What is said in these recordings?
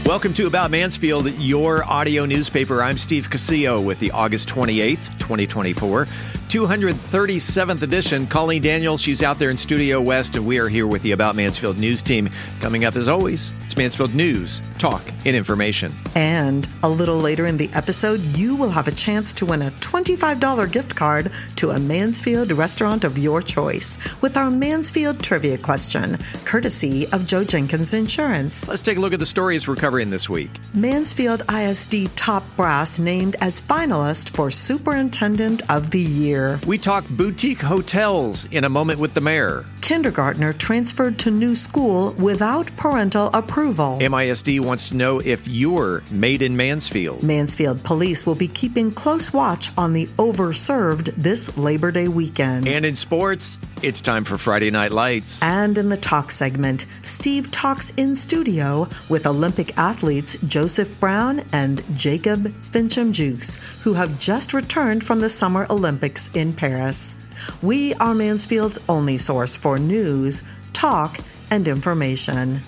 Welcome to About Mansfield, your audio newspaper. I'm Steve Casillo with the August 28th, 2024, 237th edition. Colleen Daniel, she's out there in Studio West, and we are here with the About Mansfield news team. Coming up, as always, it's Mansfield News, Talk, and Information. And a little later in the episode, you will have a chance to win a $25 gift card to a Mansfield restaurant of your choice with our Mansfield Trivia Question, courtesy of Joe Jenkins Insurance. Let's take a look at the stories we're covering this week. Mansfield ISD top brass named as finalist for Superintendent of the Year. We talk boutique hotels in a moment with the mayor. Kindergartner transferred to new school without parental approval. MISD wants to know if you're made in Mansfield. Mansfield Police will be keeping close watch on the overserved this Labor Day weekend. And in sports, it's time for Friday Night Lights. And in the talk segment, Steve talks in studio with Olympic athletes Joseph Brown and Jacob Fincham-Dukes, who have just returned from the Summer Olympics in Paris. We are Mansfield's only source for news, talk, and information.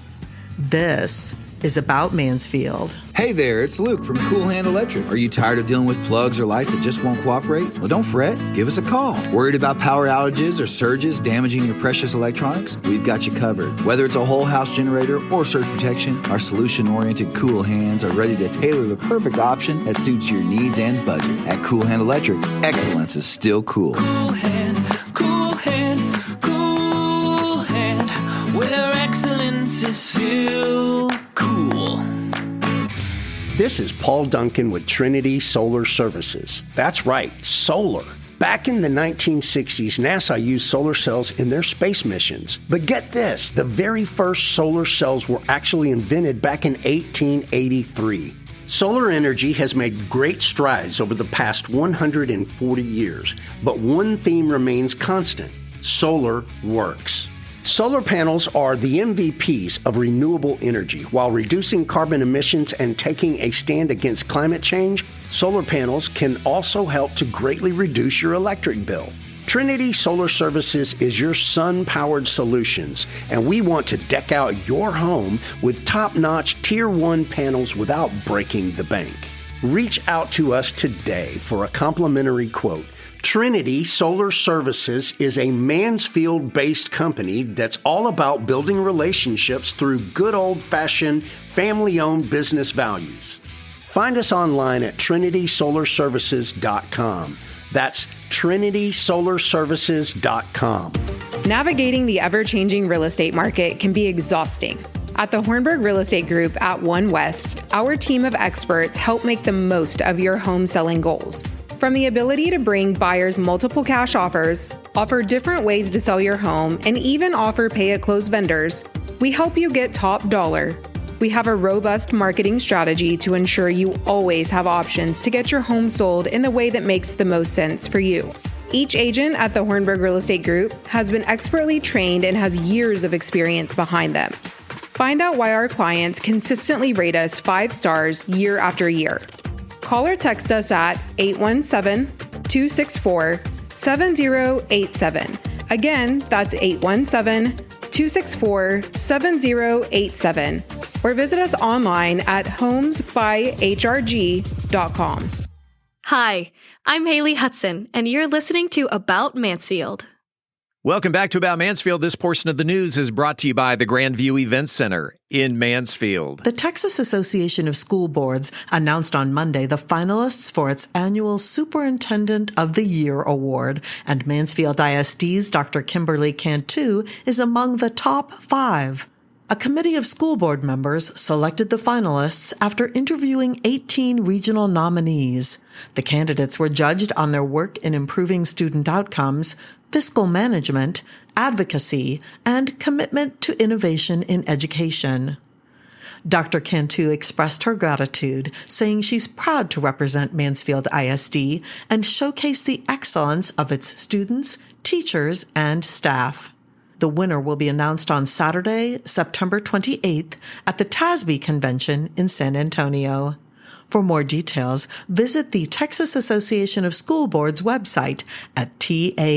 This is About Mansfield. Hey there, it's Luke from Cool Hand Electric. Are you tired of dealing with plugs or lights that just won't cooperate? Well, don't fret. Give us a call. Worried about power outages or surges damaging your precious electronics? We've got you covered. Whether it's a whole house generator or surge protection, our solution-oriented Cool Hands are ready to tailor the perfect option that suits your needs and budget. At Cool Hand Electric, excellence is still cool. Cool Hand, Cool Hand, Cool Hand, where excellence is still cool. This is Paul Duncan with Trinity Solar Services. That's right, solar. Back in the 1960s, NASA used solar cells in their space missions. But get this, the very first solar cells were actually invented back in 1883. Solar energy has made great strides over the past 140 years, but one theme remains constant: solar works. Solar panels are the MVPs of renewable energy. While reducing carbon emissions and taking a stand against climate change, solar panels can also help to greatly reduce your electric bill. Trinity Solar Services is your sun-powered solutions, and we want to deck out your home with top-notch Tier 1 panels without breaking the bank. Reach out to us today for a complimentary quote. Trinity Solar Services is a Mansfield-based company that's all about building relationships through good old-fashioned, family-owned business values. Find us online at trinitysolarservices.com. That's trinitysolarservices.com. Navigating the ever-changing real estate market can be exhausting. At the Hornburg Real Estate Group at One West, our team of experts help make the most of your home selling goals. From the ability to bring buyers multiple cash offers, offer different ways to sell your home, and even offer pay-at-close vendors, we help you get top dollar. We have a robust marketing strategy to ensure you always have options to get your home sold in the way that makes the most sense for you. Each agent at the Hornburg Real Estate Group has been expertly trained and has years of experience behind them. Find out why our clients consistently rate us 5 stars year after year. Call or text us at 817-264-7087. Again, that's 817-264-7087. Or visit us online at homesbyhrg.com. Hi, I'm Haley Hudson, and you're listening to About Mansfield. Welcome back to About Mansfield. This portion of the news is brought to you by the Grandview Event Center in Mansfield. The Texas Association of School Boards announced on Monday the finalists for its annual Superintendent of the Year award, and Mansfield ISD's Dr. Kimberly Cantu is among the top 5. A committee of school board members selected the finalists after interviewing 18 regional nominees. The candidates were judged on their work in improving student outcomes, fiscal management, advocacy, and commitment to innovation in education. Dr. Cantu expressed her gratitude, saying she's proud to represent Mansfield ISD and showcase the excellence of its students, teachers, and staff. The winner will be announced on Saturday, September 28th at the TASB Convention in San Antonio. For more details, visit the Texas Association of School Boards website at tasb.org.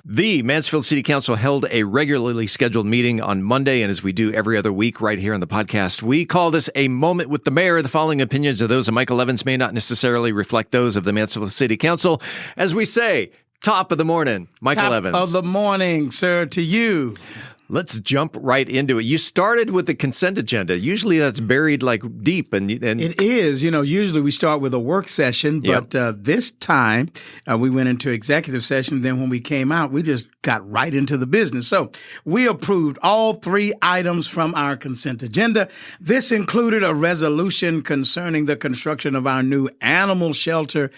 The Mansfield City Council held a regularly scheduled meeting on Monday, and as we do every other week right here on the podcast, we call this a moment with the mayor. The following opinions of those of Michael Evans may not necessarily reflect those of the Mansfield City Council. As we say, top of the morning, Michael Evans. Top of the morning, sir, to you. Let's jump right into it. You started with the consent agenda. Usually that's buried like deep. And It is. Usually we start with a work session, but this time we went into executive session. Then when we came out, we just got right into the business. So we approved all 3 items from our consent agenda. This included a resolution concerning the construction of our new animal shelter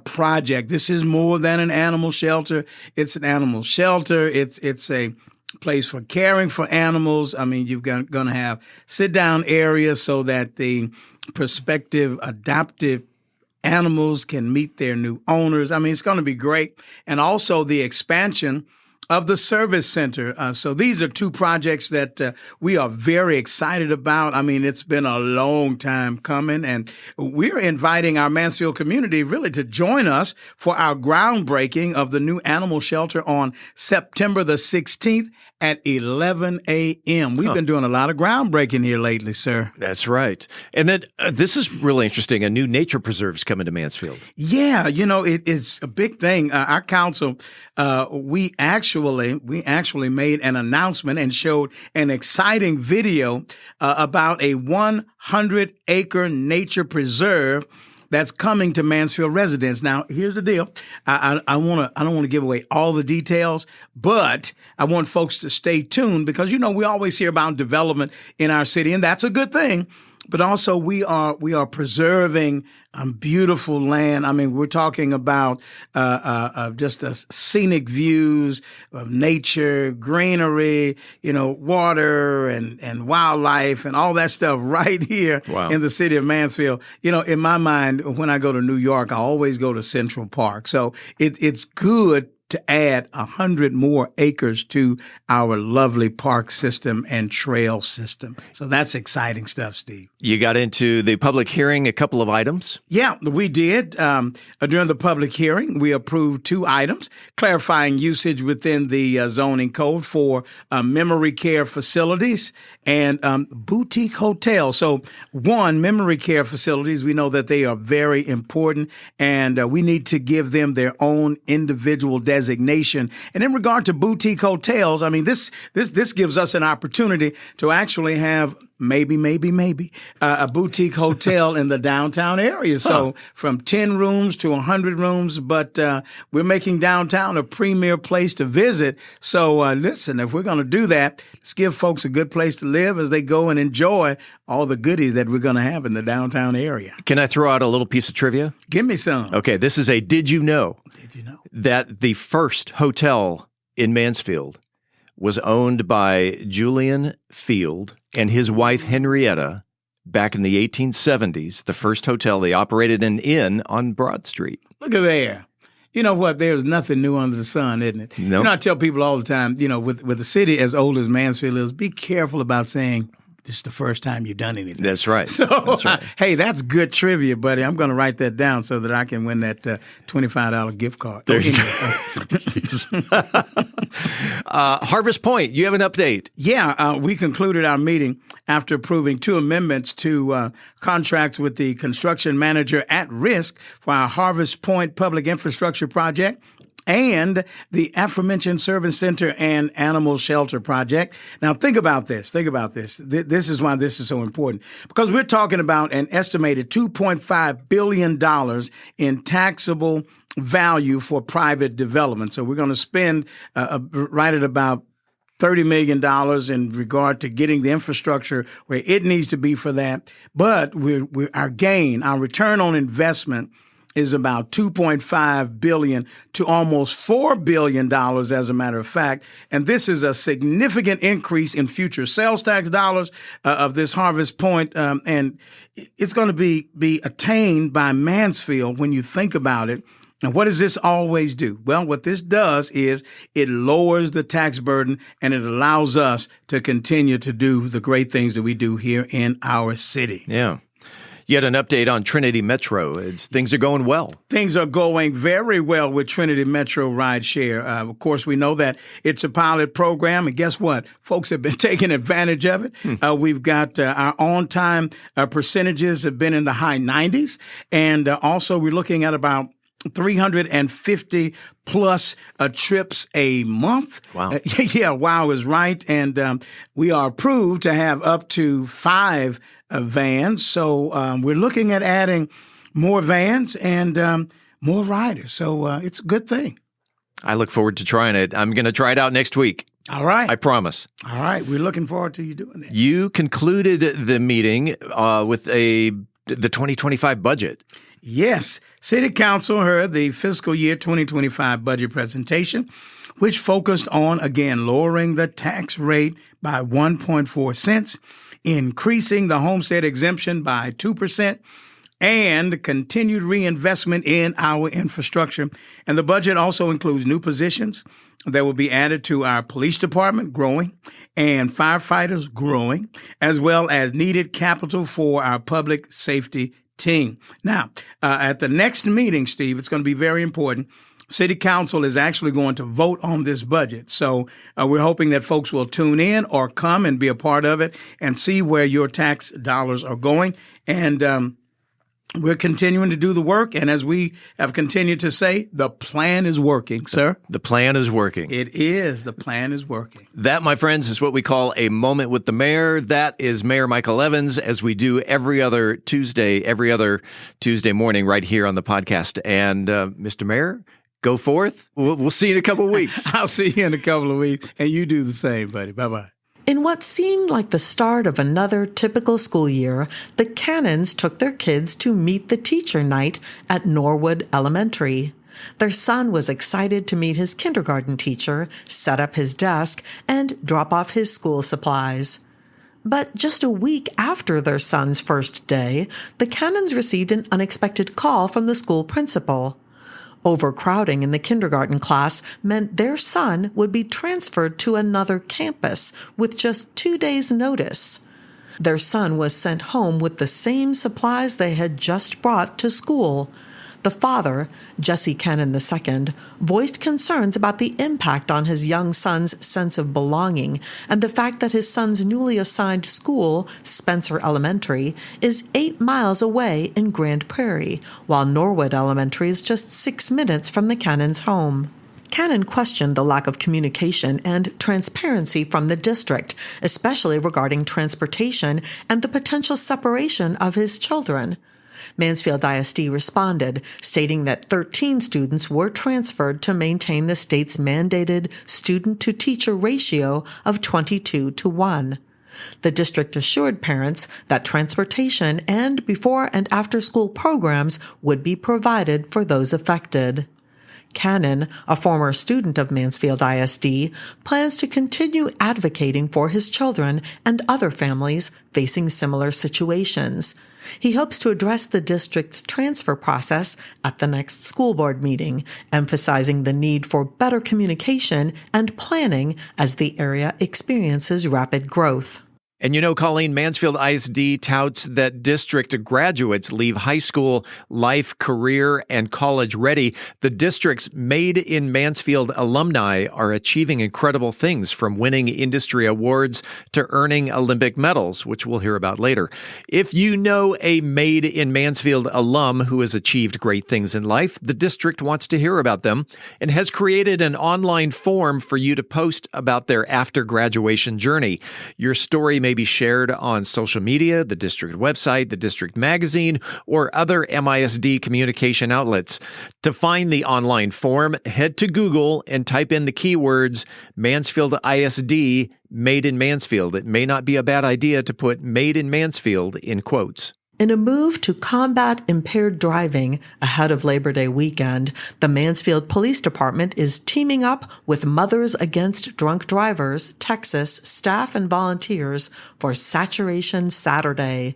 project. This is more than an animal shelter. It's an animal shelter. It's a place for caring for animals. I mean, you're going to have sit-down areas so that the prospective adoptive animals can meet their new owners. I mean, it's going to be great. And also the expansion of the service center. So these are 2 projects that we are very excited about. I mean, it's been a long time coming, and we're inviting our Mansfield community really to join us for our groundbreaking of the new animal shelter on September the 16th at 11 a.m. We've been doing a lot of groundbreaking here lately, sir. That's right. And then this is really interesting. A new nature preserve's coming to Mansfield. Yeah, it's a big thing. Our council, we actually made an announcement and showed an exciting video about a 100-acre nature preserve that's coming to Mansfield residents. Now, here's the deal. I don't want to give away all the details, but I want folks to stay tuned because, we always hear about development in our city, and that's a good thing. But also we are preserving beautiful land. I mean, we're talking about just scenic views of nature, greenery, water and wildlife and all that stuff right here in the city of Mansfield. In my mind, when I go to New York, I always go to Central Park. So it's good to add 100 more acres to our lovely park system and trail system. So that's exciting stuff, Steve. You got into the public hearing, a couple of items. Yeah, we did. During the public hearing, we approved 2 items, clarifying usage within the zoning code for memory care facilities and boutique hotels. So, 1, memory care facilities, we know that they are very important, and we need to give them their own individual designation. And in regard to boutique hotels, I mean, this gives us an opportunity to actually have maybe a boutique hotel in the downtown area. So from 10 rooms to 100 rooms, but we're making downtown a premier place to visit. So listen, if we're going to do that, let's give folks a good place to live as they go and enjoy all the goodies that we're going to have in the downtown area. Can I throw out a little piece of trivia? Give me some. Okay, this is a did you know? Did you know that the first hotel in Mansfield was owned by Julian Field and his wife Henrietta back in the 1870s, the first hotel they operated an inn on Broad Street. Look at there. You know what? There's nothing new under the sun, isn't it? Nope. I tell people all the time, with a city as old as Mansfield is, be careful about saying this is the first time you've done anything. That's right. So, that's right. Hey, that's good trivia, buddy. I'm going to write that down so that I can win that $25 gift card. There you go. Harvest Point, you have an update. Yeah, we concluded our meeting after approving 2 amendments to contracts with the construction manager at risk for our Harvest Point public infrastructure project and the aforementioned service center and animal shelter project. Now, think about this. This is why this is so important, because we're talking about an estimated $2.5 billion in taxable value for private development. So we're going to spend right at about $30 million in regard to getting the infrastructure where it needs to be for that. But our return on investment is about $2.5 billion to almost $4 billion, as a matter of fact. And this is a significant increase in future sales tax dollars of this Harvest Point. And it's going to be attained by Mansfield when you think about it. And what does this always do? Well, what this does is it lowers the tax burden and it allows us to continue to do the great things that we do here in our city. Yeah. You had an update on Trinity Metro. Things are going well. Things are going very well with Trinity Metro Rideshare. Of course, we know that it's a pilot program, and guess what? Folks have been taking advantage of it. We've got our on-time percentages have been in the high 90s, and also we're looking at about 350 plus trips a month. Wow. Yeah, wow is right. And we are approved to have up to 5 vans. So we're looking at adding more vans and more riders. So it's a good thing. I look forward to trying it. I'm going to try it out next week. All right. I promise. All right. We're looking forward to you doing that. You concluded the meeting with the 2025 budget. Yes, City Council heard the fiscal year 2025 budget presentation, which focused on, again, lowering the tax rate by 1.4 cents, increasing the homestead exemption by 2%, and continued reinvestment in our infrastructure. And the budget also includes new positions that will be added to our police department, growing, and firefighters, growing, as well as needed capital for our public safety team. Now, at the next meeting, Steve, it's going to be very important. City Council is actually going to vote on this budget. So we're hoping that folks will tune in or come and be a part of it and see where your tax dollars are going. And we're continuing to do the work. And as we have continued to say, the plan is working, sir. The plan is working. It is. The plan is working. That, my friends, is what we call a moment with the mayor. That is Mayor Michael Evans, as we do every other Tuesday morning right here on the podcast. And Mr. Mayor, go forth. We'll see you in a couple of weeks. I'll see you in a couple of weeks. And you do the same, buddy. Bye-bye. In what seemed like the start of another typical school year, the Cannons took their kids to meet the teacher night at Norwood Elementary. Their son was excited to meet his kindergarten teacher, set up his desk, and drop off his school supplies. But just a week after their son's first day, the Cannons received an unexpected call from the school principal. Overcrowding in the kindergarten class meant their son would be transferred to another campus with just 2 days' notice. Their son was sent home with the same supplies they had just brought to school. The father, Jesse Cannon II, voiced concerns about the impact on his young son's sense of belonging and the fact that his son's newly assigned school, Spencer Elementary, is 8 miles away in Grand Prairie, while Norwood Elementary is just 6 minutes from the Cannons' home. Cannon questioned the lack of communication and transparency from the district, especially regarding transportation and the potential separation of his children. Mansfield ISD responded, stating that 13 students were transferred to maintain the state's mandated student-to-teacher ratio of 22-1. The district assured parents that transportation and before and after school programs would be provided for those affected. Cannon, a former student of Mansfield ISD, plans to continue advocating for his children and other families facing similar situations. He hopes to address the district's transfer process at the next school board meeting, emphasizing the need for better communication and planning as the area experiences rapid growth. And you know, Colleen, Mansfield ISD touts that district graduates leave high school life, career, and college ready. The district's Made in Mansfield alumni are achieving incredible things, from winning industry awards to earning Olympic medals, which we'll hear about later. If you know a Made in Mansfield alum who has achieved great things in life, the district wants to hear about them and has created an online form for you to post about their after-graduation journey. Your story may be shared on social media, the district website, the district magazine, or other MISD communication outlets. To find the online form, head to Google and type in the keywords Mansfield ISD Made in Mansfield. It may not be a bad idea to put Made in Mansfield in quotes. In a move to combat impaired driving ahead of Labor Day weekend, the Mansfield Police Department is teaming up with Mothers Against Drunk Drivers, Texas staff and volunteers for Saturation Saturday.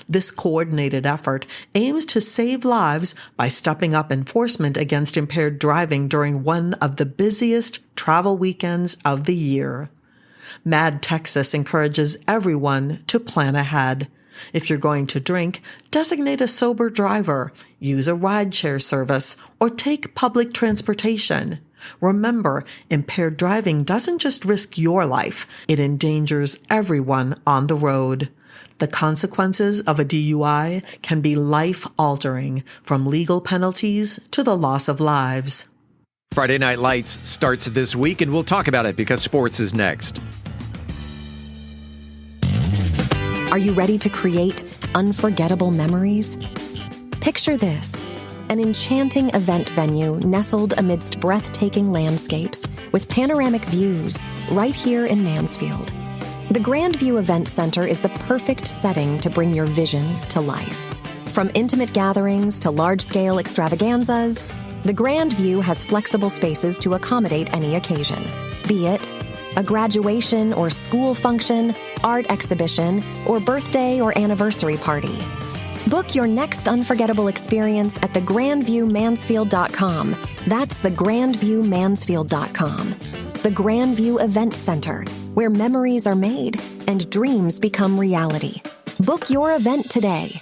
This coordinated effort aims to save lives by stepping up enforcement against impaired driving during one of the busiest travel weekends of the year. MAD Texas encourages everyone to plan ahead. If you're going to drink, designate a sober driver, use a rideshare service, or take public transportation. Remember, impaired driving doesn't just risk your life, it endangers everyone on the road. The consequences of a DUI can be life-altering, from legal penalties to the loss of lives. Friday Night Lights starts this week, and we'll talk about it because sports is next. Are you ready to create unforgettable memories? Picture this: an enchanting event venue nestled amidst breathtaking landscapes with panoramic views right here in Mansfield. The Grandview Event Center is the perfect setting to bring your vision to life. From intimate gatherings to large-scale extravaganzas, the Grandview has flexible spaces to accommodate any occasion, be it a graduation or school function, art exhibition, or birthday or anniversary party. Book your next unforgettable experience at thegrandviewmansfield.com. That's thegrandviewmansfield.com. The Grandview Event Center, where memories are made and dreams become reality. Book your event today.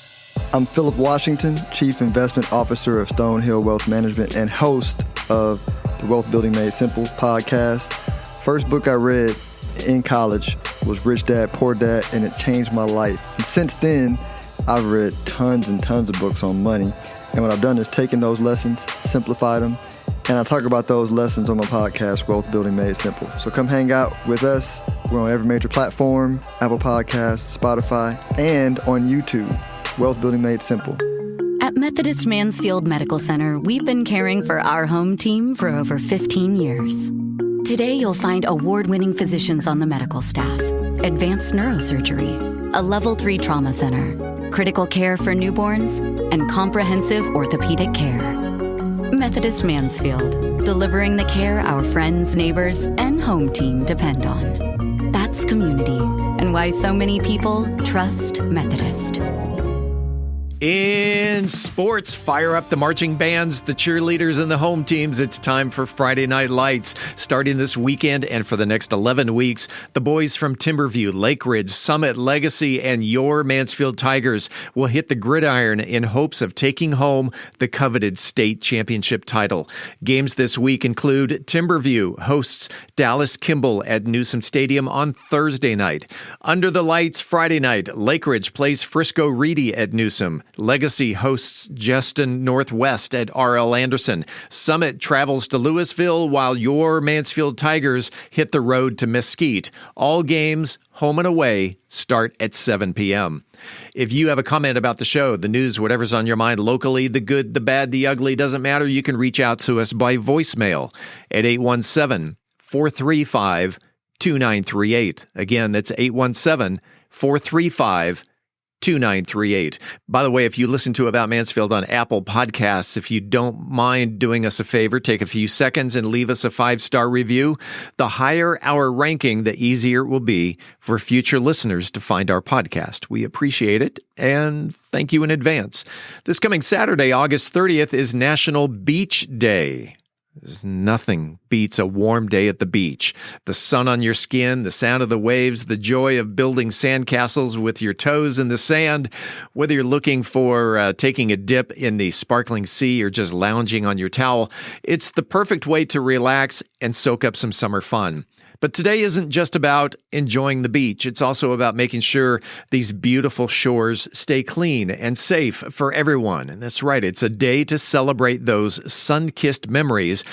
I'm Philip Washington, Chief Investment Officer of Stonehill Wealth Management and host of the Wealth Building Made Simple podcast. First book I read in college was Rich Dad, Poor Dad, and it changed my life. And since then, I've read tons and tons of books on money. And what I've done is taken those lessons, simplified them, and I talk about those lessons on my podcast, Wealth Building Made Simple. So come hang out with us. We're on every major platform, Apple Podcasts, Spotify, and on YouTube, Wealth Building Made Simple. At Methodist Mansfield Medical Center, we've been caring for our home team for over 15 years. Today, you'll find award-winning physicians on the medical staff, advanced neurosurgery, a level 3 trauma center, critical care for newborns, and comprehensive orthopedic care. Methodist Mansfield, delivering the care our friends, neighbors, and home team depend on. That's community, and why so many people trust Methodist. In sports, fire up the marching bands, the cheerleaders, and the home teams. It's time for Friday Night Lights. Starting this weekend and for the next 11 weeks, the boys from Timberview, Lake Ridge, Summit, Legacy, and your Mansfield Tigers will hit the gridiron in hopes of taking home the coveted state championship title. Games this week include Timberview hosts Dallas Kimball at Newsom Stadium on Thursday night. Under the Lights Friday night, Lake Ridge plays Frisco Reedy at Newsom. Legacy hosts Justin Northwest at R.L. Anderson. Summit travels to Louisville while your Mansfield Tigers hit the road to Mesquite. All games, home and away, start at 7 p.m. If you have a comment about the show, the news, whatever's on your mind locally, the good, the bad, the ugly, doesn't matter, you can reach out to us by voicemail at 817-435-2938. Again, that's 817-435-2938. 2938. By the way, if you listen to About Mansfield on Apple Podcasts, if you don't mind doing us a favor, take a few seconds and leave us a 5-star review. The higher our ranking, the easier it will be for future listeners to find our podcast. We appreciate it, and thank you in advance. This coming Saturday, August 30th, is National Beach Day. Nothing beats a warm day at the beach. The sun on your skin, the sound of the waves, the joy of building sandcastles with your toes in the sand. Whether you're looking for taking a dip in the sparkling sea or just lounging on your towel, it's the perfect way to relax and soak up some summer fun. But today isn't just about enjoying the beach. It's also about making sure these beautiful shores stay clean and safe for everyone. And that's right, it's a day to celebrate those sun-kissed memories,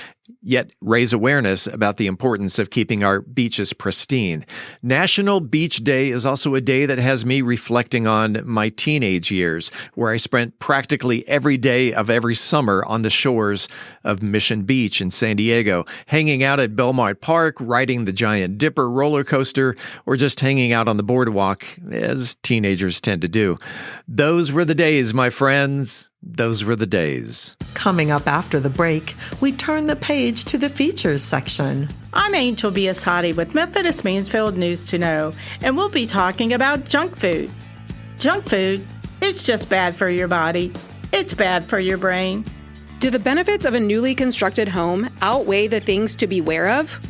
yet raise awareness about the importance of keeping our beaches pristine. National Beach Day is also a day that has me reflecting on my teenage years, where I spent practically every day of every summer on the shores of Mission Beach in San Diego, hanging out at Belmont Park, riding the Giant Dipper roller coaster, or just hanging out on the boardwalk, as teenagers tend to do. Those were the days, my friends. Those were the days. Coming up after the break, we turn the page to the features section. I'm Angela Biasatti with Methodist Mansfield News to Know, and we'll be talking about junk food. Junk food, it's just bad for your body. It's bad for your brain. Do the benefits of a newly constructed home outweigh the things to beware of?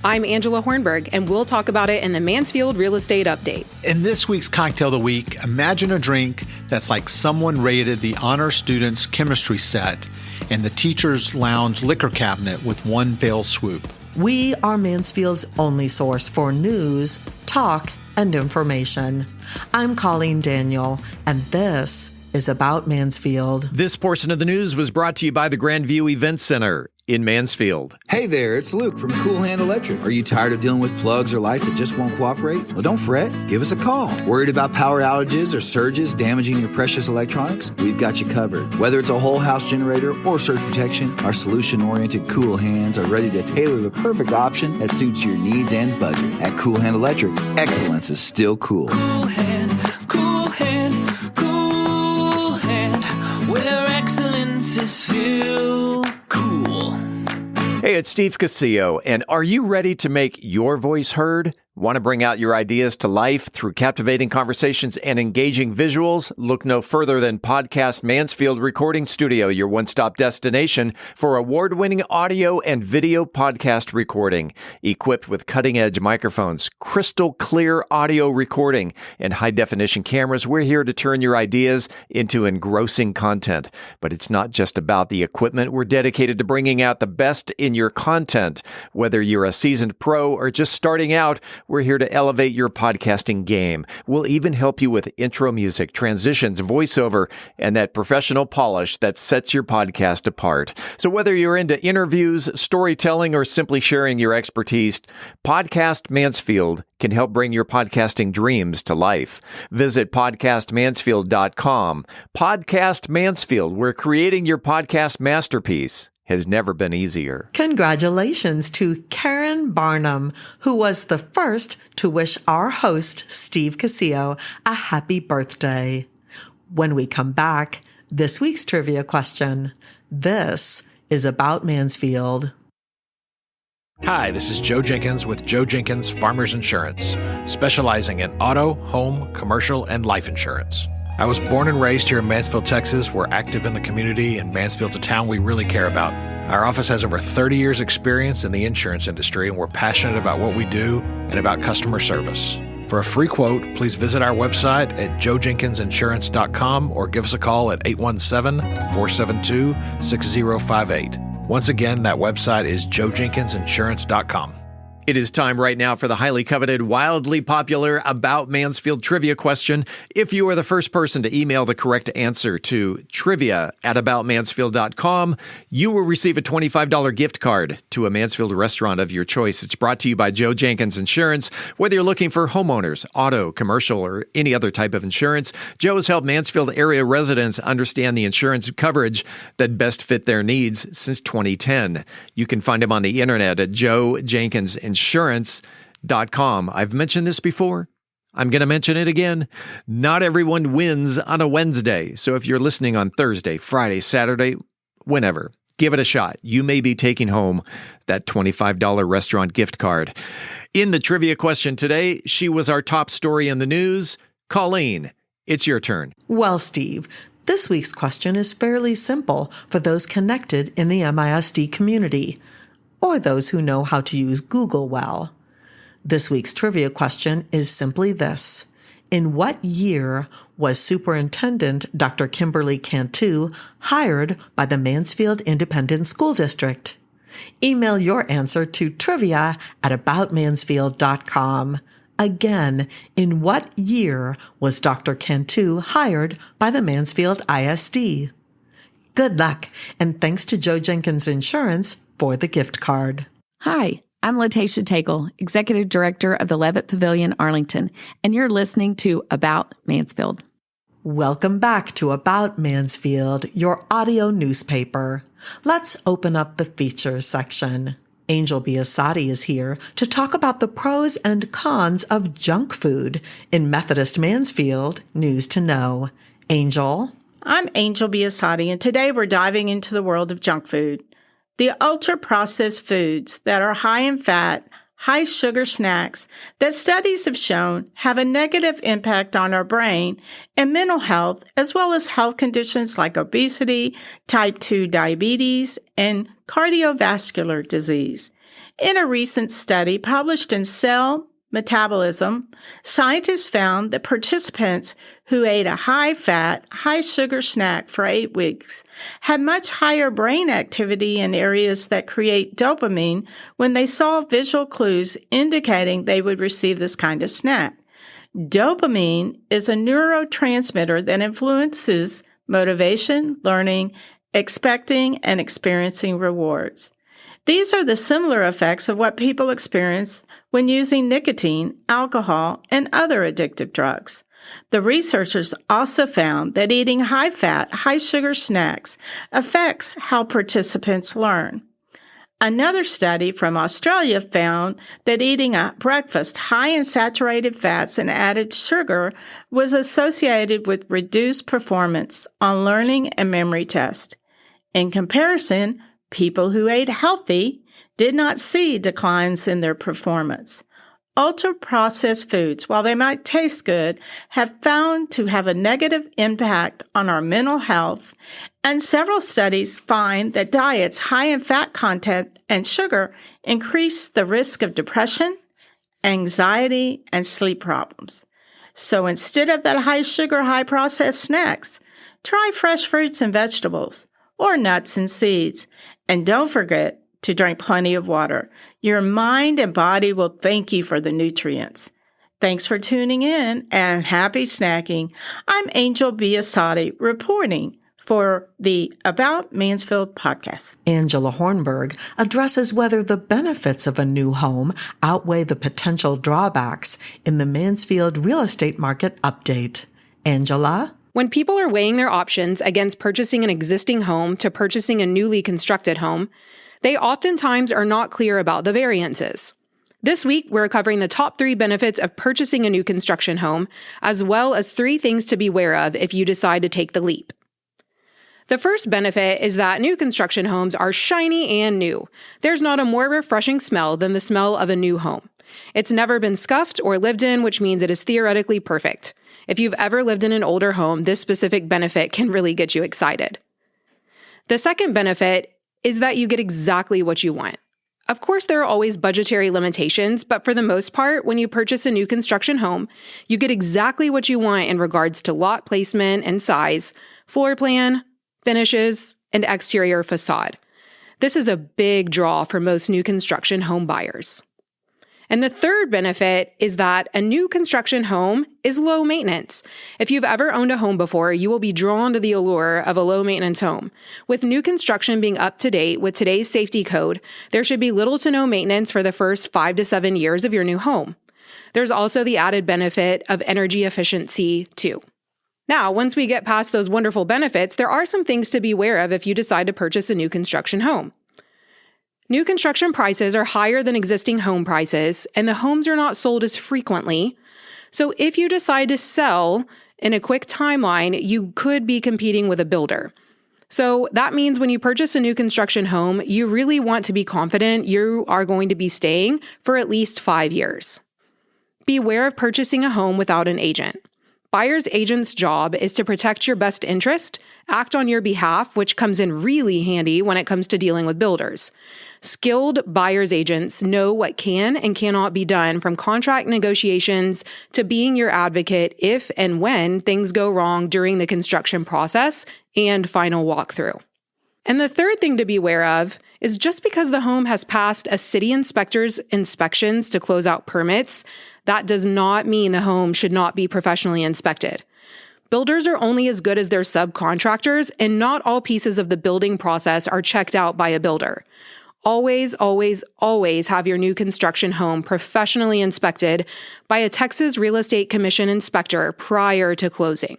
I'm Angela Hornburg, and we'll talk about it in the Mansfield Real Estate Update. In this week's Cocktail of the Week, imagine a drink that's like someone raided the honor student's chemistry set and the teacher's lounge liquor cabinet with one fell swoop. We are Mansfield's only source for news, talk, and information. I'm Colleen Daniel, and this is About Mansfield. This portion of the news was brought to you by the Grandview Event Center in Mansfield. Hey there, it's Luke from Cool Hand Electric. Are you tired of dealing with plugs or lights that just won't cooperate? Well, don't fret. Give us a call. Worried about power outages or surges damaging your precious electronics? We've got you covered. Whether it's a whole house generator or surge protection, our solution-oriented Cool Hands are ready to tailor the perfect option that suits your needs and budget. At Cool Hand Electric, excellence is still cool. Cool hand, cool hand, cool hand, where excellence is still cool. Hey, it's Steve Casillo, and are you ready to make your voice heard? Want to bring out your ideas to life through captivating conversations and engaging visuals? Look no further than Podcast Mansfield Recording Studio, your one-stop destination for award-winning audio and video podcast recording. Equipped with cutting-edge microphones, crystal clear audio recording, and high-definition cameras, we're here to turn your ideas into engrossing content. But it's not just about the equipment. We're dedicated to bringing out the best in your content. Whether you're a seasoned pro or just starting out, we're here to elevate your podcasting game. We'll even help you with intro music, transitions, voiceover, and that professional polish that sets your podcast apart. So whether you're into interviews, storytelling, or simply sharing your expertise, Podcast Mansfield can help bring your podcasting dreams to life. Visit podcastmansfield.com. Podcast Mansfield, where creating your podcast masterpiece has never been easier. Congratulations to Karen Barnum, who was the first to wish our host, Steve Casillo, a happy birthday. When we come back, this week's trivia question. This is About Mansfield. Hi, this is Joe Jenkins with Joe Jenkins Farmers Insurance, specializing in auto, home, commercial, and life insurance. I was born and raised here in Mansfield, Texas. We're active in the community, and Mansfield's a town we really care about. Our office has over 30 years' experience in the insurance industry, and we're passionate about what we do and about customer service. For a free quote, please visit our website at joejenkinsinsurance.com or give us a call at 817-472-6058. Once again, that website is joejenkinsinsurance.com. It is time right now for the highly coveted, wildly popular About Mansfield Trivia Question. If you are the first person to email the correct answer to trivia@aboutmansfield.com, you will receive a $25 gift card to a Mansfield restaurant of your choice. It's brought to you by Joe Jenkins Insurance. Whether you're looking for homeowners, auto, commercial, or any other type of insurance, Joe has helped Mansfield area residents understand the insurance coverage that best fit their needs since 2010. You can find him on the internet at joejenkinsinsurance.com. I've mentioned this before. I'm going to mention it again. Not everyone wins on a Wednesday. So if you're listening on Thursday, Friday, Saturday, whenever, give it a shot. You may be taking home that $25 restaurant gift card. In the trivia question today, she was our top story in the news. Colleen, it's your turn. Well, Steve, this week's question is fairly simple for those connected in the MISD community, or those who know how to use Google well. This week's trivia question is simply this. In what year was Superintendent Dr. Kimberly Cantu hired by the Mansfield Independent School District? Email your answer to trivia@aboutmansfield.com. Again, in what year was Dr. Cantu hired by the Mansfield ISD? Good luck, and thanks to Joe Jenkins Insurance for the gift card. Hi, I'm Latasha Tagle, Executive Director of the Levitt Pavilion, Arlington, and you're listening to About Mansfield. Welcome back to About Mansfield, your audio newspaper. Let's open up the features section. Angel Biasatti is here to talk about the pros and cons of junk food in Methodist Mansfield News to Know. Angel? I'm Angel Biasatti, and today we're diving into the world of junk food. The ultra-processed foods that are high in fat, high sugar snacks that studies have shown have a negative impact on our brain and mental health, as well as health conditions like obesity, type 2 diabetes, and cardiovascular disease. In a recent study published in Cell Metabolism, scientists found that participants who ate a high-fat, high-sugar snack for 8 weeks had much higher brain activity in areas that create dopamine when they saw visual clues indicating they would receive this kind of snack. Dopamine is a neurotransmitter that influences motivation, learning, expecting, and experiencing rewards. These are the similar effects of what people experience when using nicotine, alcohol, and other addictive drugs. The researchers also found that eating high-fat, high-sugar snacks affects how participants learn. Another study from Australia found that eating a breakfast high in saturated fats and added sugar was associated with reduced performance on learning and memory tests. In comparison, people who ate healthy did not see declines in their performance. Ultra-processed foods, while they might taste good, have found to have a negative impact on our mental health, and several studies find that diets high in fat content and sugar increase the risk of depression, anxiety, and sleep problems. So instead of that high-sugar, high-processed snacks, try fresh fruits and vegetables, or nuts and seeds. And don't forget to drink plenty of water. Your mind and body will thank you for the nutrients. Thanks for tuning in and happy snacking. I'm Angel Biasatti reporting for the About Mansfield podcast. Angela Hornburg addresses whether the benefits of a new home outweigh the potential drawbacks in the Mansfield real estate market update. Angela? When people are weighing their options against purchasing an existing home to purchasing a newly constructed home, they oftentimes are not clear about the variances. This week, we're covering the top 3 benefits of purchasing a new construction home, as well as 3 things to be aware of if you decide to take the leap. The first benefit is that new construction homes are shiny and new. There's not a more refreshing smell than the smell of a new home. It's never been scuffed or lived in, which means it is theoretically perfect. If you've ever lived in an older home, this specific benefit can really get you excited. The second benefit is that you get exactly what you want. Of course, there are always budgetary limitations, but for the most part, when you purchase a new construction home, you get exactly what you want in regards to lot placement and size, floor plan, finishes, and exterior facade. This is a big draw for most new construction home buyers. And the third benefit is that a new construction home is low maintenance. If you've ever owned a home before, you will be drawn to the allure of a low maintenance home. With new construction being up to date with today's safety code, there should be little to no maintenance for the first 5 to 7 years of your new home. There's also the added benefit of energy efficiency too. Now, once we get past those wonderful benefits, there are some things to be aware of if you decide to purchase a new construction home. New construction prices are higher than existing home prices, and the homes are not sold as frequently. So if you decide to sell in a quick timeline, you could be competing with a builder. So that means when you purchase a new construction home, you really want to be confident you are going to be staying for at least 5 years. Beware of purchasing a home without an agent. Buyer's agent's job is to protect your best interest, act on your behalf, which comes in really handy when it comes to dealing with builders. Skilled buyer's agents know what can and cannot be done, from contract negotiations to being your advocate if and when things go wrong during the construction process and final walkthrough. And the third thing to be aware of is just because the home has passed a city inspector's inspections to close out permits, that does not mean the home should not be professionally inspected. Builders are only as good as their subcontractors, and not all pieces of the building process are checked out by a builder. Always, always, always have your new construction home professionally inspected by a Texas Real Estate Commission inspector prior to closing.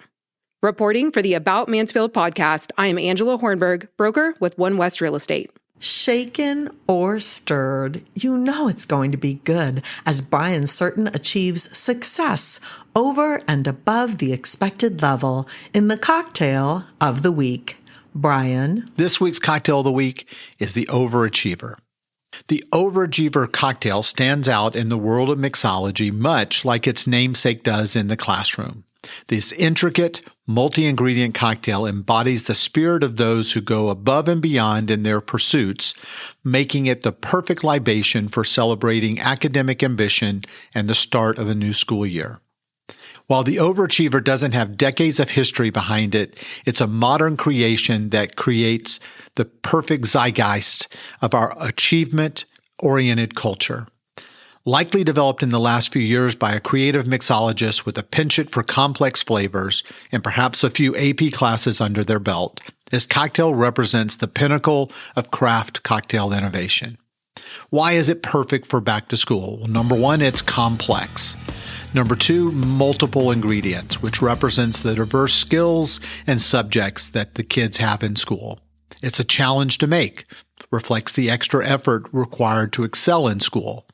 Reporting for the About Mansfield podcast, I am Angela Hornburg, broker with One West Real Estate. Shaken or stirred, you know it's going to be good as Brian Certain achieves success over and above the expected level in the cocktail of the week. Brian? This week's cocktail of the week is the Overachiever. The Overachiever cocktail stands out in the world of mixology much like its namesake does in the classroom. This intricate, multi-ingredient cocktail embodies the spirit of those who go above and beyond in their pursuits, making it the perfect libation for celebrating academic ambition and the start of a new school year. While the overachiever doesn't have decades of history behind it, it's a modern creation that creates the perfect zeitgeist of our achievement-oriented culture. Likely developed in the last few years by a creative mixologist with a penchant for complex flavors and perhaps a few AP classes under their belt, this cocktail represents the pinnacle of craft cocktail innovation. Why is it perfect for back to school? Well, number one, it's complex. Number two, multiple ingredients, which represents the diverse skills and subjects that the kids have in school. It's a challenge to make, reflects the extra effort required to excel in school.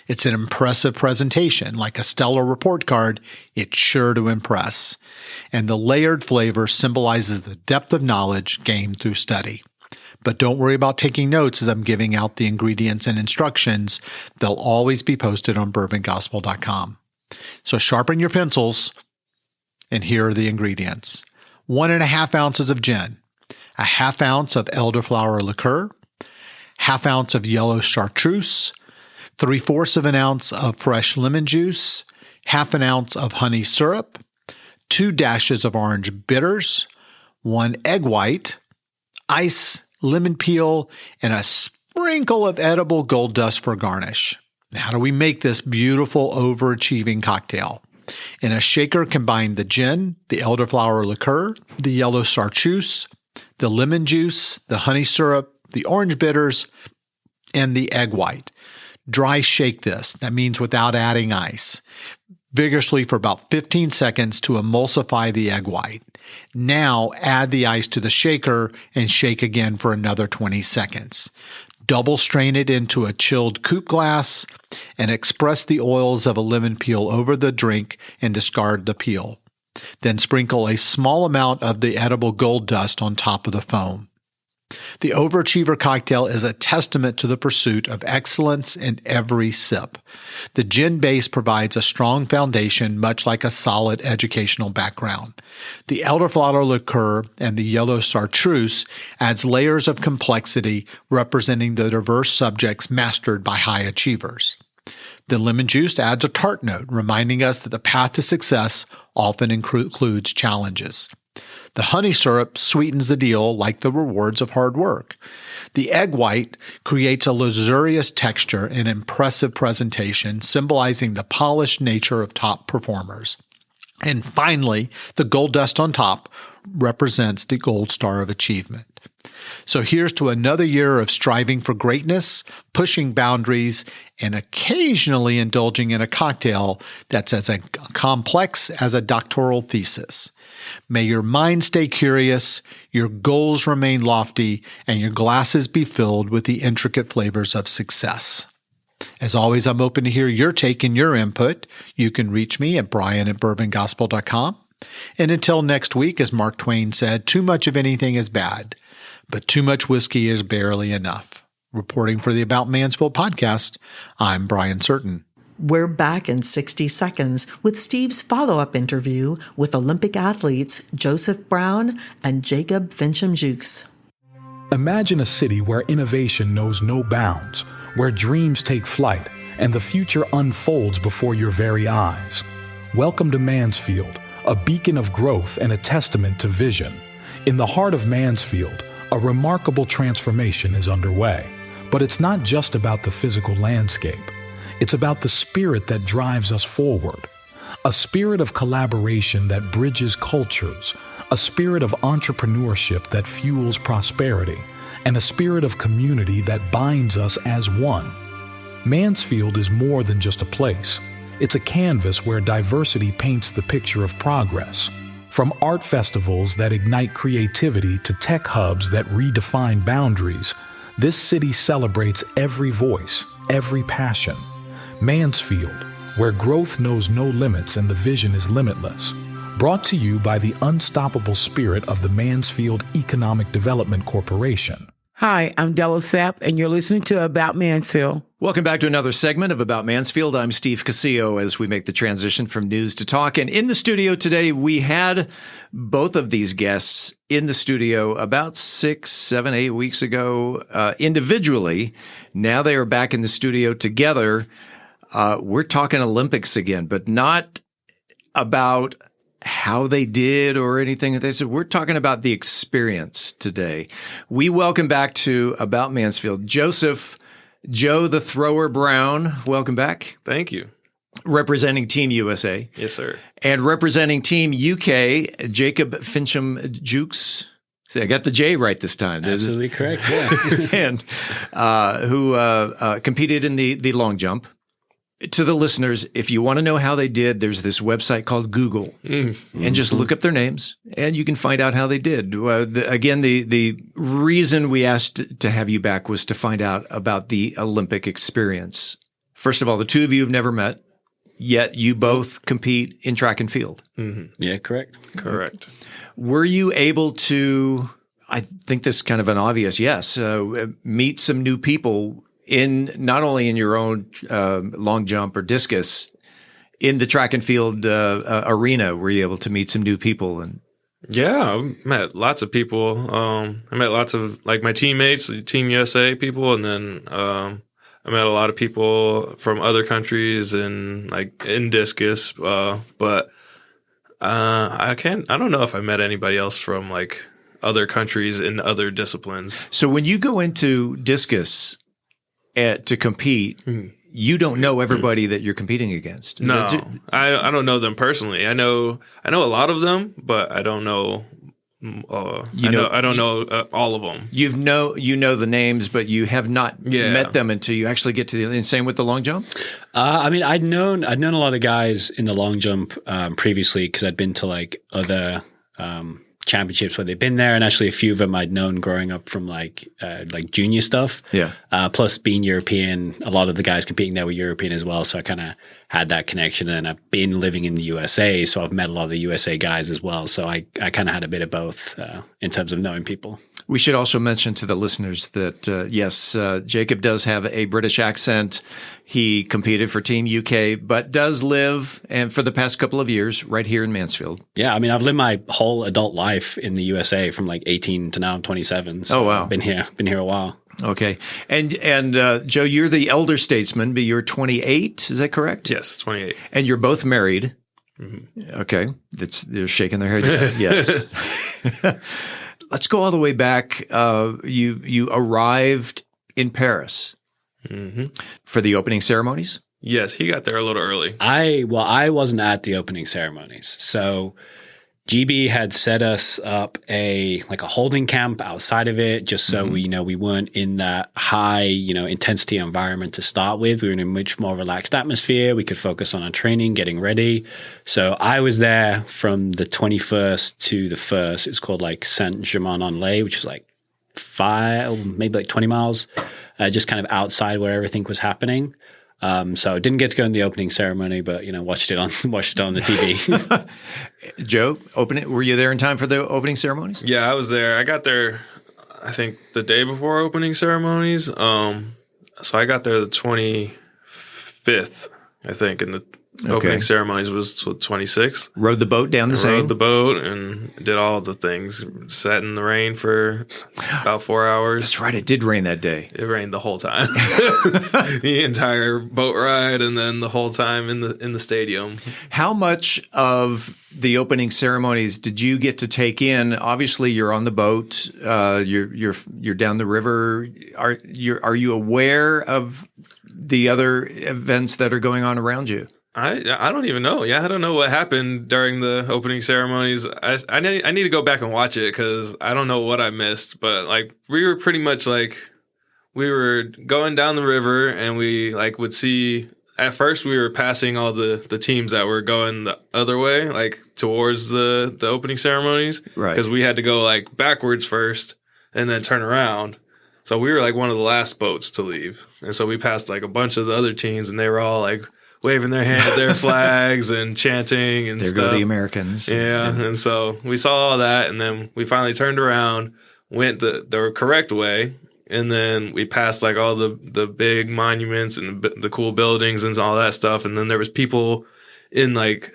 It's an impressive presentation, like a stellar report card, it's sure to impress. And the layered flavor symbolizes the depth of knowledge gained through study. But don't worry about taking notes as I'm giving out the ingredients and instructions. They'll always be posted on bourbongospel.com. So sharpen your pencils, and here are the ingredients. 1.5 ounces of gin, a 1/2 ounce of elderflower liqueur, 1/2 ounce of yellow chartreuse, 3/4 of an ounce of fresh lemon juice, 1/2 ounce of honey syrup, 2 dashes of orange bitters, 1 egg white, ice, lemon peel, and a sprinkle of edible gold dust for garnish. Now, how do we make this beautiful, overachieving cocktail? In a shaker, combine the gin, the elderflower liqueur, the yellow chartreuse, the lemon juice, the honey syrup, the orange bitters, and the egg white. Dry shake this. That means without adding ice. Vigorously for about 15 seconds to emulsify the egg white. Now add the ice to the shaker and shake again for another 20 seconds. Double strain it into a chilled coupe glass and express the oils of a lemon peel over the drink and discard the peel. Then sprinkle a small amount of the edible gold dust on top of the foam. The Overachiever cocktail is a testament to the pursuit of excellence in every sip. The gin base provides a strong foundation, much like a solid educational background. The elderflower liqueur and the yellow chartreuse adds layers of complexity, representing the diverse subjects mastered by high achievers. The lemon juice adds a tart note, reminding us that the path to success often includes challenges. The honey syrup sweetens the deal like the rewards of hard work. The egg white creates a luxurious texture and impressive presentation, symbolizing the polished nature of top performers. And finally, the gold dust on top represents the gold star of achievement. So here's to another year of striving for greatness, pushing boundaries, and occasionally indulging in a cocktail that's as complex as a doctoral thesis. May your mind stay curious, your goals remain lofty, and your glasses be filled with the intricate flavors of success. As always, I'm open to hear your take and your input. You can reach me at brian@bourbongospel.com. And until next week, as Mark Twain said, too much of anything is bad, but too much whiskey is barely enough. Reporting for the About Mansfield podcast, I'm Brian Certain. We're back in 60 seconds with Steve's follow-up interview with Olympic athletes Joseph Brown and Jacob Fincham-Dukes. Imagine a city where innovation knows no bounds, where dreams take flight, and the future unfolds before your very eyes. Welcome to Mansfield, a beacon of growth and a testament to vision. In the heart of Mansfield, a remarkable transformation is underway. But it's not just about the physical landscape. It's about the spirit that drives us forward. A spirit of collaboration that bridges cultures, a spirit of entrepreneurship that fuels prosperity, and a spirit of community that binds us as one. Mansfield is more than just a place. It's a canvas where diversity paints the picture of progress. From art festivals that ignite creativity to tech hubs that redefine boundaries, this city celebrates every voice, every passion. Mansfield, where growth knows no limits and the vision is limitless. Brought to you by the unstoppable spirit of the Mansfield Economic Development Corporation. Hi, I'm Della Sapp, and you're listening to About Mansfield. Welcome back to another segment of About Mansfield. I'm Steve Casillo as we make the transition from news to talk. And in the studio today, we had both of these guests in the studio about 6, 7, 8 weeks ago individually. Now they are back in the studio together. We're talking Olympics again, but not about how they did or anything. We're talking about the experience today. We welcome back to About Mansfield, Joe the Thrower Brown. Welcome back. Thank you. Representing Team USA. Yes, sir. And representing Team UK, Jacob Fincham-Dukes. See, I got the J right this time. Absolutely correct, yeah. And who competed in the long jump. To the listeners, if you want to know how they did, there's this website called Google, and just look up their names, and you can find out how they did. Again, the reason we asked to have you back was to find out about the Olympic experience. First of all, the two of you have never met, yet you both compete in track and field. Mm-hmm. Yeah, correct. Were you able to, I think this is kind of an obvious yes, meet some new people in not only in your own long jump or discus, in the track and field arena, were you able to meet some new people? And yeah, I met lots of people. I met lots of like my teammates, the Team USA people, and then I met a lot of people from other countries and like in discus. But I don't know if I met anybody else from like other countries in other disciplines. So when you go into discus to compete, you don't know everybody that you're competing against. No, I don't know them personally. I know a lot of them, but I don't know. I don't know all of them. You know the names, but you have not met them until you actually get to the. And same with the long jump. I mean, I'd known a lot of guys in the long jump previously because I'd been to like other championships where they've been there, and actually a few of them I'd known growing up from like junior stuff. Yeah. Plus being European, a lot of the guys competing there were European as well, so I kind of had that connection. And I've been living in the USA, so I've met a lot of the USA guys as well. So I kind of had a bit of both in terms of knowing people. We should also mention to the listeners that, yes, Jacob does have a British accent. He competed for Team UK, but does live, and for the past couple of years, right here in Mansfield. Yeah, I mean, I've lived my whole adult life in the USA from like 18 to now I'm 27. So oh, wow. I've been here a while. Okay. And Joe, you're the elder statesman, but you're 28, is that correct? Yes, 28. And you're both married. Mm-hmm. Okay. They're shaking their heads. Yes. Let's go all the way back. You arrived in Paris for the opening ceremonies? Yes, he got there a little early. I wasn't at the opening ceremonies. So GB had set us up a holding camp outside of it, just so we weren't in that high, intensity environment to start with. We were in a much more relaxed atmosphere. We could focus on our training, getting ready. So I was there from the 21st to the 1st. It's called like Saint-Germain-en-Laye, which is like 20 miles, just kind of outside where everything was happening. So I didn't get to go in the opening ceremony, but watched it on the TV. Joe, were you there in time for the opening ceremonies? Yeah, I was there. I got there, I think, the day before opening ceremonies. So I got there the 25th, I think, and the opening ceremonies was the 26th. Rode the boat down the Seine? Rode the boat and did all the things. Sat in the rain for about 4 hours. That's right. It did rain that day. It rained the whole time. The entire boat ride and then the whole time in the stadium. How much of the opening ceremonies did you get to take in? Obviously, you're on the boat. You're down the river. Are you aware of the other events that are going on around you? I don't even know. Yeah, I don't know what happened during the opening ceremonies. I need to go back and watch it because I don't know what I missed. But like we were pretty much like we were going down the river and we like would see. At first, we were passing all the teams that were going the other way, like towards the opening ceremonies, right? Because we had to go like backwards first and then turn around. So we were like one of the last boats to leave, and so we passed like a bunch of the other teams, and they were all like waving their flags and chanting and there stuff. There go the Americans. Yeah, and so we saw all that, and then we finally turned around, went the correct way, and then we passed like all the big monuments and the cool buildings and all that stuff. And then there was people in like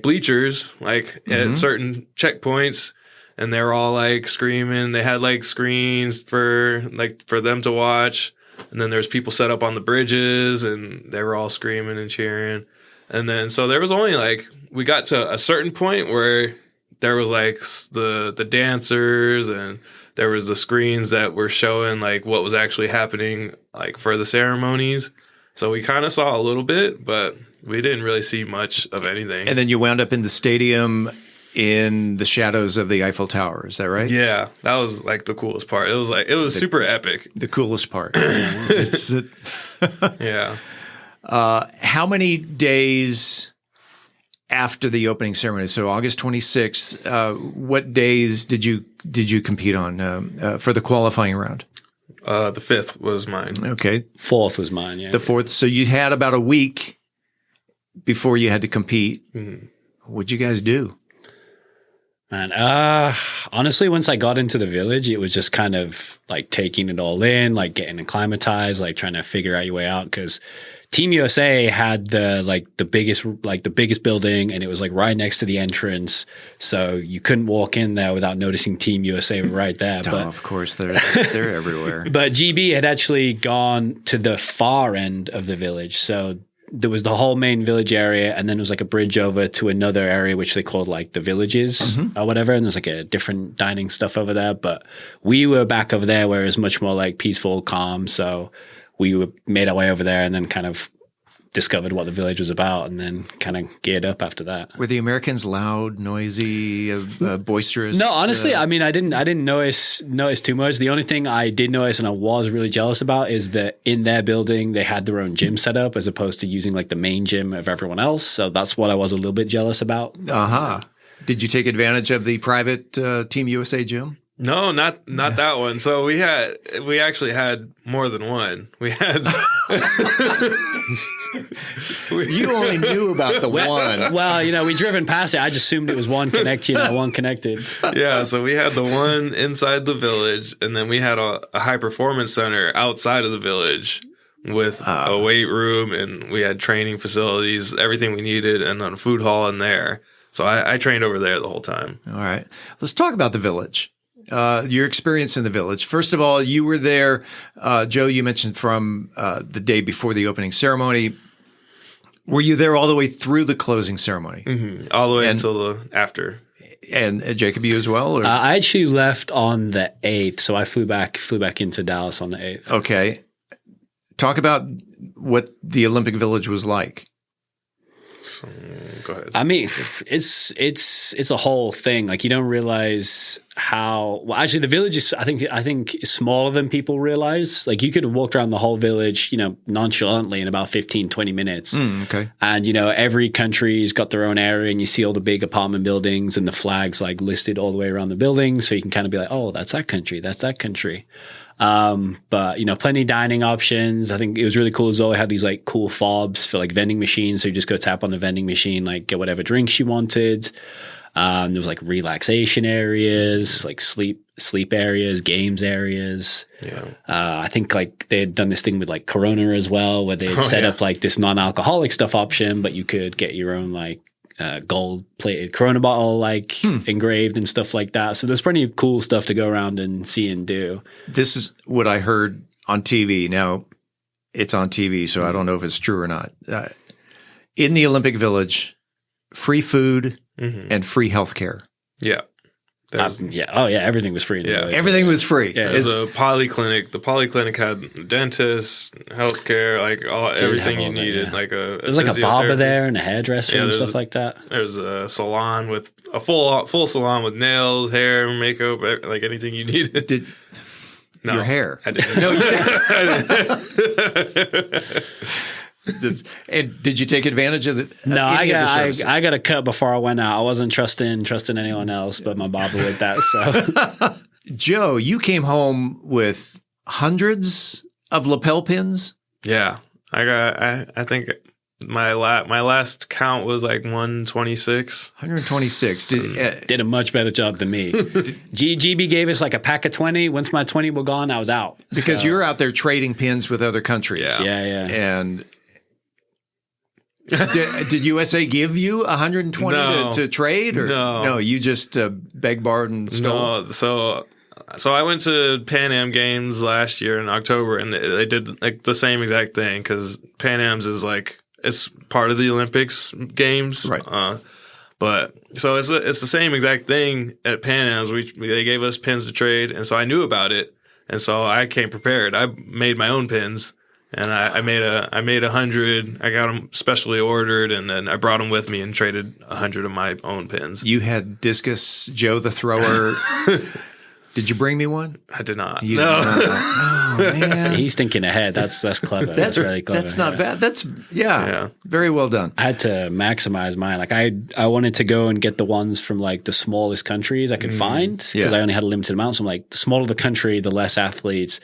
bleachers, like at certain checkpoints, and they were all like screaming. They had like screens for them to watch. And then there's people set up on the bridges, and they were all screaming and cheering. And then so there was only like, we got to a certain point where there was like the dancers, and there was the screens that were showing like what was actually happening like for the ceremonies. So we kind of saw a little bit, but we didn't really see much of anything. And then you wound up in the stadium in the shadows of the Eiffel Tower. Is that right? Yeah, that was like the coolest part. It was super epic. The coolest part. Yeah. How many days after the opening ceremony? So August 26th. What days did you compete on for the qualifying round? The 5th was mine. Okay. 4th was mine. Yeah. The 4th. So you had about a week before you had to compete. Mm-hmm. What'd you guys do? Man, honestly, once I got into the village, it was just kind of like taking it all in, like getting acclimatized, like trying to figure out your way out. Because Team USA had the biggest building, and it was like right next to the entrance, so you couldn't walk in there without noticing Team USA right there. Oh, but of course, they're everywhere. But GB had actually gone to the far end of the village, so there was the whole main village area, and then there was like a bridge over to another area which they called like the villages or whatever, and there's like a different dining stuff over there. But we were back over there where it was much more like peaceful, calm. So we made our way over there and then kind of discovered what the village was about, and then kind of geared up after that. Were the Americans loud, noisy, boisterous? No, honestly, I mean, I didn't notice too much. The only thing I did notice, and I was really jealous about, is that in their building they had their own gym set up as opposed to using like the main gym of everyone else. So that's what I was a little bit jealous about. Did you take advantage of the private Team USA gym? No, not that one. So we actually had more than one. We had. You only knew about the one. Well, we driven past it. I just assumed it was one connected. Yeah, so we had the one inside the village, and then we had a high performance center outside of the village with a weight room, and we had training facilities, everything we needed, and a food hall in there. So I trained over there the whole time. All right. Let's talk about the village. Your experience in the village. First of all, you were there, Joe, you mentioned from the day before the opening ceremony. Were you there all the way through the closing ceremony? Mm-hmm. All the way until the after. And Jacob, you as well? Or? I actually left on the 8th, so I flew back into Dallas on the 8th. Okay. Talk about what the Olympic Village was like. So, go ahead. I mean, it's a whole thing. Like, you don't realize how well. Actually, the village is. I think smaller than people realize. Like, you could have walked around the whole village, nonchalantly in about 15-20 minutes. Okay. And every country's got their own area, and you see all the big apartment buildings and the flags like listed all the way around the building, so you can kind of be like, oh, that's that country. That's that country. But plenty of dining options. I think it was really cool as well. It had these like cool fobs for like vending machines. So you just go tap on the vending machine, like get whatever drinks you wanted. There was like relaxation areas, like sleep areas, games areas. Yeah. I think like they had done this thing with like Corona as well, where they had set up like this non-alcoholic stuff option, but you could get your own like gold-plated Corona bottle, like engraved and stuff like that. So there's plenty of cool stuff to go around and see and do. This is what I heard on TV. Now, it's on TV, so I don't know if it's true or not. In the Olympic Village, free food and free healthcare. Yeah. Everything was free. Everything was free. Yeah, it was a polyclinic. The polyclinic had dentists, healthcare, like everything you needed. Yeah. There was like a barber there and a hairdresser and stuff like that. There's a salon with a full salon with nails, hair, makeup, like anything you needed. Your hair? I didn't. No, you didn't. And did you take advantage of the? No, I got a cut before I went out. I wasn't trusting anyone else, but my barber with that. So, Joe, you came home with hundreds of lapel pins. Yeah, I think My last count was like 126. 126. Did a much better job than me. GB gave us like a pack of 20. Once my 20 were gone, I was out. Because you're out there trading pins with other countries. Yeah. And did USA give you 120 to trade? Or? No, you just begged, borrowed, and stole? No, so I went to Pan Am Games last year in October, and they did like the same exact thing because Pan Am's is like, it's part of the Olympics games. Right. But so it's the same exact thing at Pan Am's. They gave us pins to trade, and so I knew about it, and so I came prepared. I made my own pins, and I made 100. I got them specially ordered, and then I brought them with me and traded 100 of my own pins. You had Discus Joe the Thrower. Did you bring me one? I did not. No. Oh, man. See, he's thinking ahead. That's clever. That's really clever. That's not bad. That's very well done. I had to maximize mine. Like I wanted to go and get the ones from like the smallest countries I could find because I only had a limited amount. So I'm like, the smaller the country, the less athletes,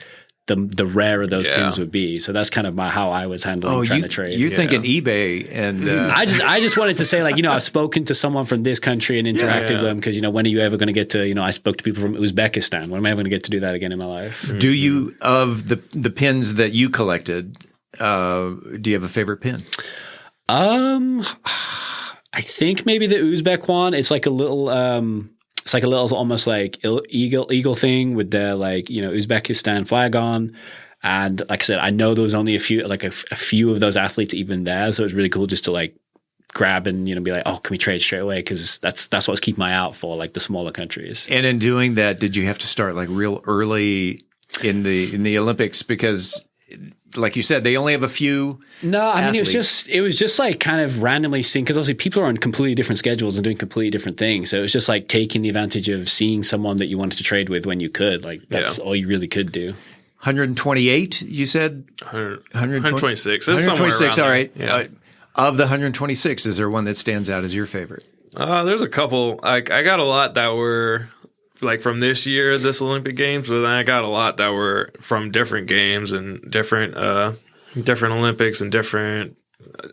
the rarer those pins would be. So that's kind of how I was handling trying to trade. You're thinking eBay, and I just wanted to say, like, I've spoken to someone from this country and interacted with them because when are you ever going to get to? I spoke to people from Uzbekistan. When am I ever going to get to do that again in my life? Do you, of the pins that you collected, do you have a favorite pin? I think maybe the Uzbek one. It's like a little. It's like a little almost like eagle thing with the Uzbekistan flag on. And like I said, I know there was only a few of those athletes even there. So it was really cool just to like grab and, be like, oh, can we trade straight away? Because that's what I was keeping my eye out for, like the smaller countries. And in doing that, did you have to start like real early in the Olympics? Because like you said, they only have a few. No, I mean, athletes. it was just like kind of randomly seeing, because obviously people are on completely different schedules and doing completely different things. So it was just like taking the advantage of seeing someone that you wanted to trade with when you could. Like that's all you really could do. 128, you said? 126. 126, all right. Yeah. Of the 126, is there one that stands out as your favorite? There's a couple. Like I got a lot that were like from this Olympic Games, but then I got a lot that were from different games and different Olympics and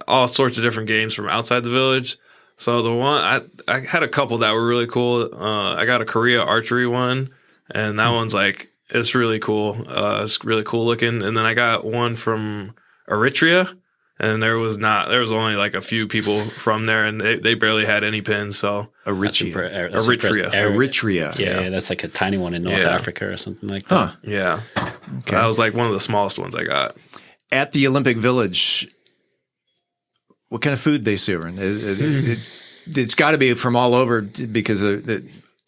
all sorts of different games from outside the village. So the one I had a couple that were really cool. I got a Korea archery one, and that one's like, it's really cool. It's really cool looking. And then I got one from Eritrea, and there was only like a few people from there, and they barely had any pins. So Eritrea. Yeah, that's like a tiny one in North Africa or something like that. Huh. Yeah. Okay. That was like one of the smallest ones I got. At the Olympic Village, what kind of food they serving? It's got to be from all over because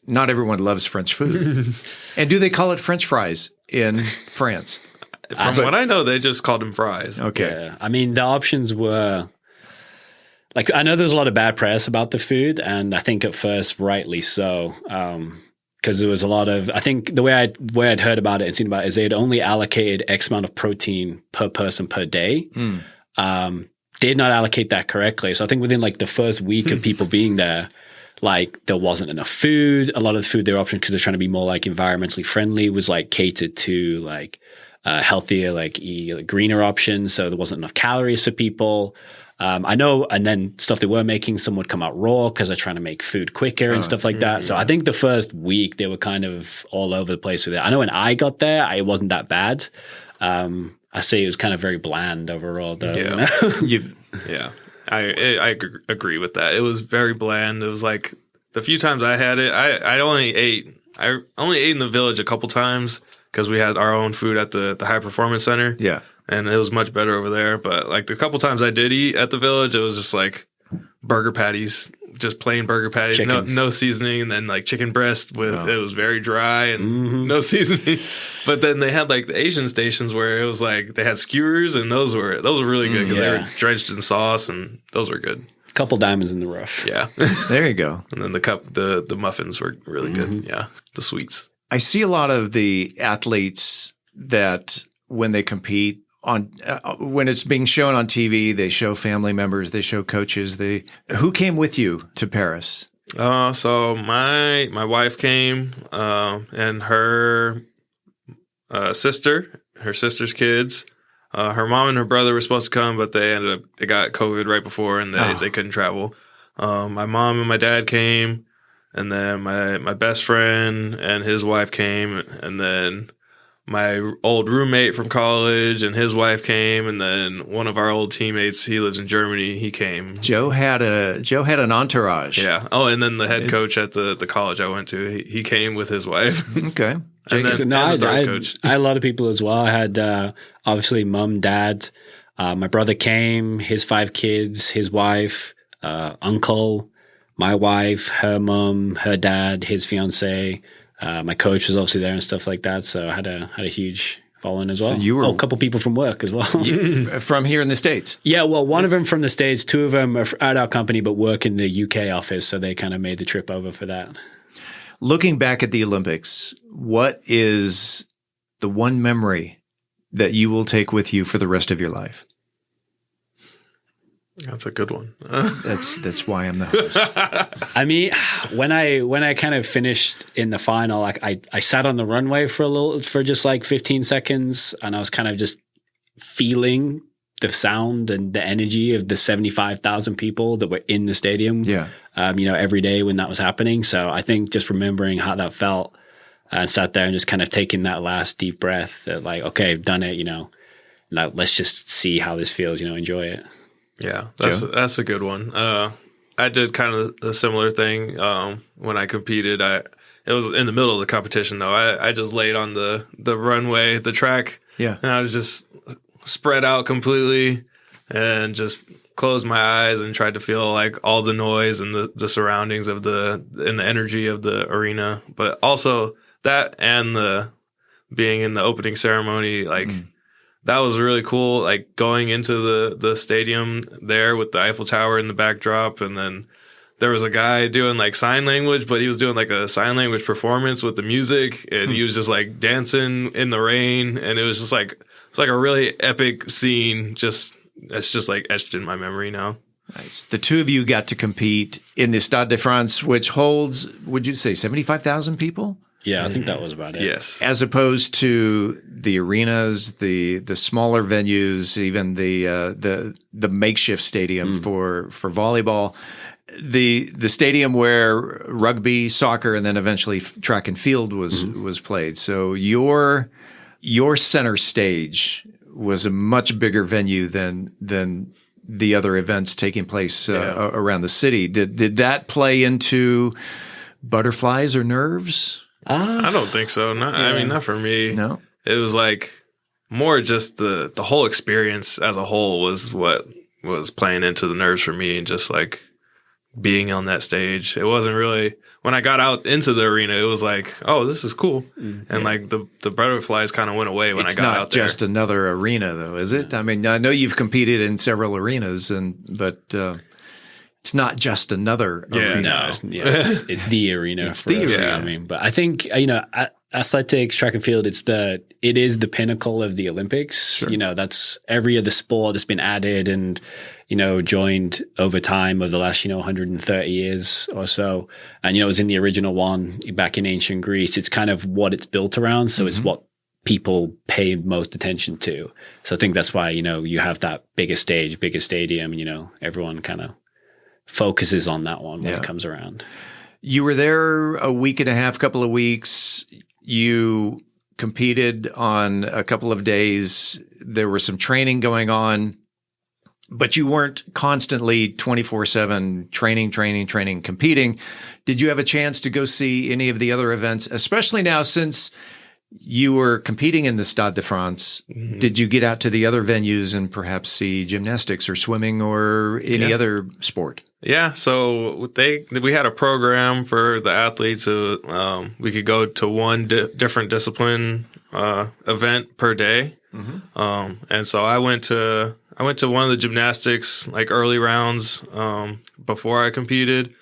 not everyone loves French food. And do they call it French fries in France? From what I know, they just called them fries. Okay. Yeah. I mean, the options were like, I know there's a lot of bad press about the food, and I think at first rightly so. Because there was a lot of, I think the way I'd heard about it and seen about it is they had only allocated X amount of protein per person per day. Did not allocate that correctly. So I think within like the first week of people being there, like there wasn't enough food. A lot of the food, their option, because they're trying to be more like environmentally friendly, was like catered to like healthier, like greener options. So there wasn't enough calories for people. I know, and then stuff they were making, some would come out raw because they're trying to make food quicker and stuff like that. Yeah. So I think the first week they were kind of all over the place with it. I know when I got there, it wasn't that bad. I say it was kind of very bland overall, though. Yeah, yeah. I agree with that. It was very bland. It was like the few times I had it, I only ate in the village a couple times because we had our own food at the High Performance Center. Yeah. And it was much better over there. But like the couple times I did eat at the village, it was just like burger patties, just plain burger patties, no seasoning, and then like chicken breast with it was very dry and no seasoning. But then they had like the Asian stations where it was like they had skewers, and those were really good because they were drenched in sauce, and those were good. A couple diamonds in the rough. Yeah. There you go. And then the muffins were really good. Yeah. The sweets. I see a lot of the athletes that when they compete when it's being shown on TV, they show family members, they show coaches. Who came with you to Paris? So my wife came, and her sister's kids. Her mom and her brother were supposed to come, but they got COVID right before, and they couldn't travel. My mom and my dad came, and then my best friend and his wife came, and then my old roommate from college and his wife came, and then one of our old teammates, he lives in Germany, he came. Joe had an entourage. Yeah. Oh, and then the head coach at the college I went to, he came with his wife. Okay. And then, I the had coach. a lot of people as well. I had obviously mom, dad, my brother came, his 5 kids, his wife, uncle, my wife, her mom, her dad, his fiance. My coach was obviously there and stuff like that. So I had a huge following as well. So you were a couple people from work as well. From here in the States? Yeah, well, one of them from the States, 2 of them are at our company but work in the UK office. So they kind of made the trip over for that. Looking back at the Olympics, what is the one memory that you will take with you for the rest of your life? That's a good one. That's why I'm the host. I mean, when I kind of finished in the final, like I sat on the runway for just like 15 seconds, and I was kind of just feeling the sound and the energy of the 75,000 people that were in the stadium. Yeah. Every day when that was happening. So I think just remembering how that felt, and sat there and just kind of taking that last deep breath that like, okay, I've done it, now let's just see how this feels, enjoy it. Yeah, that's a good one. I did kind of a similar thing when I competed. It was in the middle of the competition though. I just laid on the runway, the track. Yeah. And I was just spread out completely and just closed my eyes and tried to feel like all the noise and the surroundings of the energy of the arena. But also that and the being in the opening ceremony, like that was really cool. Like going into the stadium there with the Eiffel Tower in the backdrop, and then there was a guy doing like sign language, but he was doing like a sign language performance with the music, and he was just like dancing in the rain, and it was just like it's like a really epic scene. That's just like etched in my memory now. Nice. The two of you got to compete in the Stade de France, which holds, would you say, 75,000 people? Yeah, I think that was about it. Yes. As opposed to the arenas, the smaller venues, even the makeshift stadium for volleyball, the stadium where rugby, soccer, and then eventually track and field was played. So your center stage was a much bigger venue than the other events taking place around the city. Did that play into butterflies or nerves? I don't think so. I mean, not for me. No. It was like more just the whole experience as a whole was what was playing into the nerves for me, and just like being on that stage. It wasn't really, when I got out into the arena, it was like, oh, this is cool. And like the butterflies kind of went away when I got out there. It's not just another arena though, is it? I mean, I know you've competed in several arenas, but it's not just another arena. No, it's the arena. It's the arena. I mean, but I think athletics, track and field, it is the pinnacle of the Olympics. Sure. That's every other sport that's been added and joined over time of the last 130 years or so. And it was in the original one back in ancient Greece. It's kind of what it's built around. So it's what people pay most attention to. So I think that's why you have that bigger stage, bigger stadium. Everyone kind of focuses on that one when it comes around. You were there a week and a half, couple of weeks. You competed on a couple of days. There was some training going on, but you weren't constantly 24/7 training, competing. Did you have a chance to go see any of the other events, especially now since you were competing in the Stade de France? Did you get out to the other venues and perhaps see gymnastics or swimming or any other sport? Yeah, so we had a program for the athletes. We could go to one different discipline event per day, and so I went to one of the gymnastics like early rounds before I competed,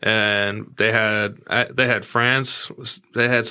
and they had France. They had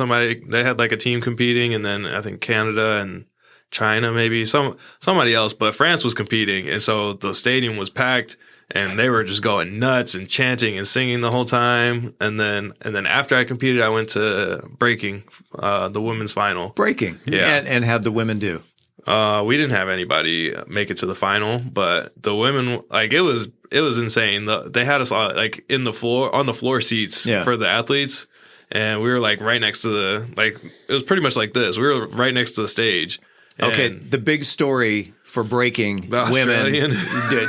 like a team competing, and then I think Canada and China, maybe somebody else, but France was competing, and so the stadium was packed. And they were just going nuts and chanting and singing the whole time. And then after I competed, I went to breaking, the women's final. Breaking? Yeah. And how'd the women do? We didn't have anybody make it to the final, but the women, like, it was insane. They had us like on the floor seats for the athletes, and we were like right next to it was pretty much like this. We were right next to the stage. Okay, the big story for breaking women.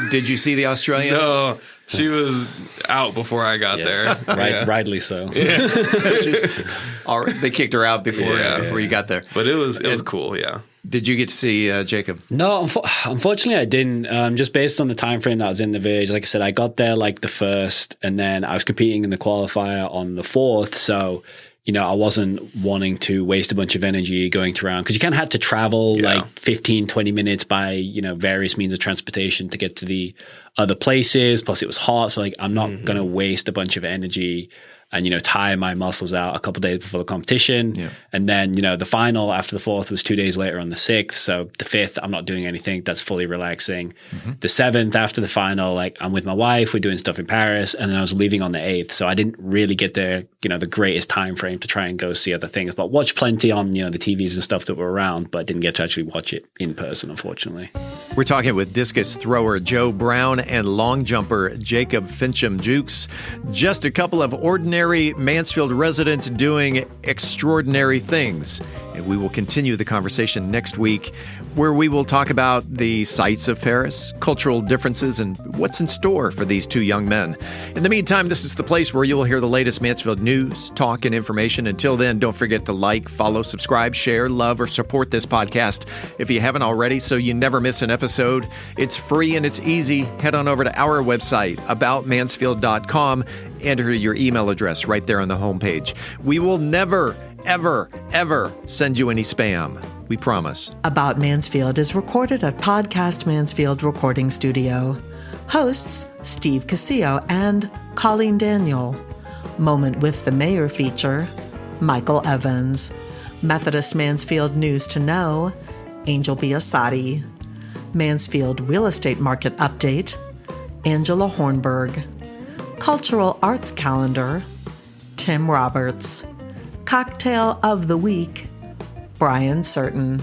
Did you see the Australian? No, she was out before I got there. Rightly so. Yeah. They kicked her out before you got there. But it was cool, yeah. Did you get to see Jacob? No, unfortunately I didn't. Just based on the time frame that I was in the village, like I said, I got there like the 1st, and then I was competing in the qualifier on the 4th. So, I wasn't wanting to waste a bunch of energy going around, because you kind of had to travel like 15, 20 minutes by, various means of transportation to get to the other places. Plus it was hot. So like, I'm not going to waste a bunch of energy and, tire my muscles out a couple days before the competition. Yeah. And then, the final after the 4th was 2 days later on the 6th. So the 5th, I'm not doing anything. That's fully relaxing. The 7th after the final, like, I'm with my wife, we're doing stuff in Paris. And then I was leaving on the 8th. So I didn't really get the greatest time frame to try and go see other things, but watched plenty on, the TVs and stuff that were around, but didn't get to actually watch it in person, unfortunately. We're talking with discus thrower Joe Brown and long jumper Jacob Fincham-Dukes. Just a couple of ordinary Mansfield residents doing extraordinary things. And we will continue the conversation next week, where we will talk about the sights of Paris, cultural differences, and what's in store for these two young men. In the meantime, this is the place where you will hear the latest Mansfield news, talk, and information. Until then, don't forget to like, follow, subscribe, share, love, or support this podcast if you haven't already, so you never miss an episode. It's free and it's easy. Head on over to our website, aboutmansfield.com. Enter your email address right there on the homepage. We will never, ever, ever send you any spam. We promise. About Mansfield is recorded at Podcast Mansfield Recording Studio. Hosts Steve Casillo and Colleen Daniel. Moment with the Mayor feature Michael Evans. Methodist Mansfield News to Know Angel Biasatti. Mansfield Real Estate Market Update Angela Hornburg. Cultural Arts Calendar Tim Roberts. Cocktail of the Week Brian Certain.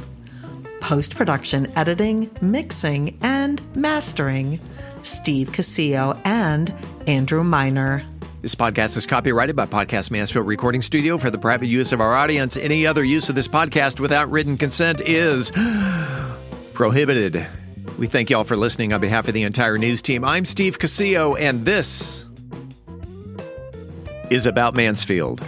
Post-production editing, mixing, and mastering Steve Casillo and Andrew Miner. This podcast is copyrighted by Podcast Mansfield Recording Studio for the private use of our audience. Any other use of this podcast without written consent is prohibited. We thank you all for listening on behalf of the entire news team. I'm Steve Casillo, and this is About Mansfield.